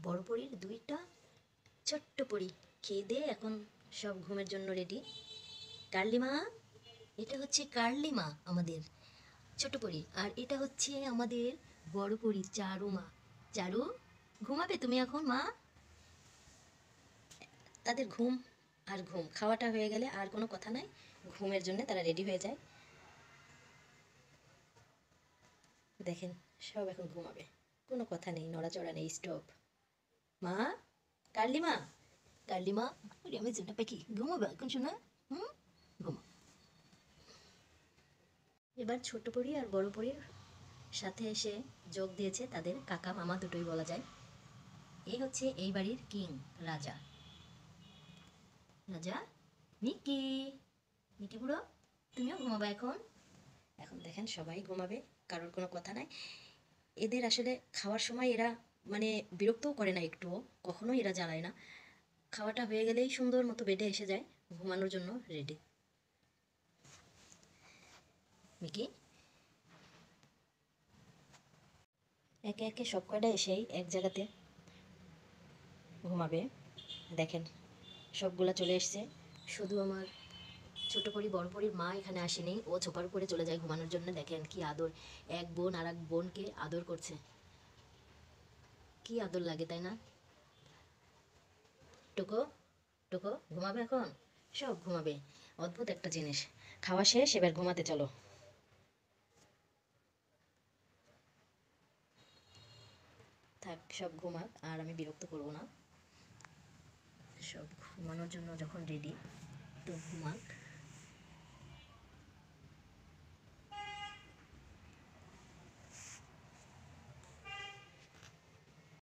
বড় পরীর দুইটা ছোট্ট পরী খেয়ে দিয়ে এখন সব ঘুমের জন্য রেডি। কার্লিমা, এটা হচ্ছে কার্লিমা আমাদের ছোট পরী, আর এটা হচ্ছে আমাদের বড় পরী চারু মা। চারু, ঘুমাবে তুমি এখন মা? তাদের ঘুম আর ঘুম, খাওয়াটা হয়ে গেলে আর কোনো কথা নাই, ঘুমের জন্য তারা রেডি হয়ে যায়। দেখেন সব এখন ঘুমাবে, কোনো কথা নেই, নড়াচড়া নেই, স্টপ। মা, কার্লিমা, কার্লিমা, আমি শোনা পাখি, ঘুমাবে এখন শোনা? ঘুমা। এবার ছোট পরী আর বড় পরীর সাথে এসে যোগ দিয়েছে তাদের কাকা মামা দুটোই বলা যায়। এই হচ্ছে এই বাড়ির কিং, রাজা। রাজা মিকি, মিকি বুড়ো, তুমিও ঘুমাবে এখন? এখন দেখেন সবাই ঘুমাবে, কারোর কোনো কথা নাই। এদের আসলে খাওয়ার সময় এরা মানে বিরক্তও করে না একটুও, কখনো এরা জ্বালায় না। খাওয়াটা হয়ে গেলেই সুন্দর মতো বেডে এসে যায়, ঘুমানোর জন্য রেডি। মিকি একে একে সব কয়টা এসেই এক জায়গাতে ঘুমাবে। দেখেন সবগুলা চলে এসছে, শুধু আমার ছোট পরি বড় পরির মা এখানে আসেনি, ও ছোপার উপরে চলে যায় ঘুমানোর জন্য। দেখেন কি আদর, এক বোন আর এক বোনকে আদর করছে, কি আদর লাগে তাই না? টুকো, টুকো ঘুমাবে এখন? সব ঘুমাবে, অদ্ভুত একটা জিনিস। খাওয়া শেষ, এবার ঘুমাতে চলো। থাক সব ঘুমাক, আর আমি বিরক্ত করবো না। সব ঘুমানোর জন্য যখন রেডি, তো ঘুমাক।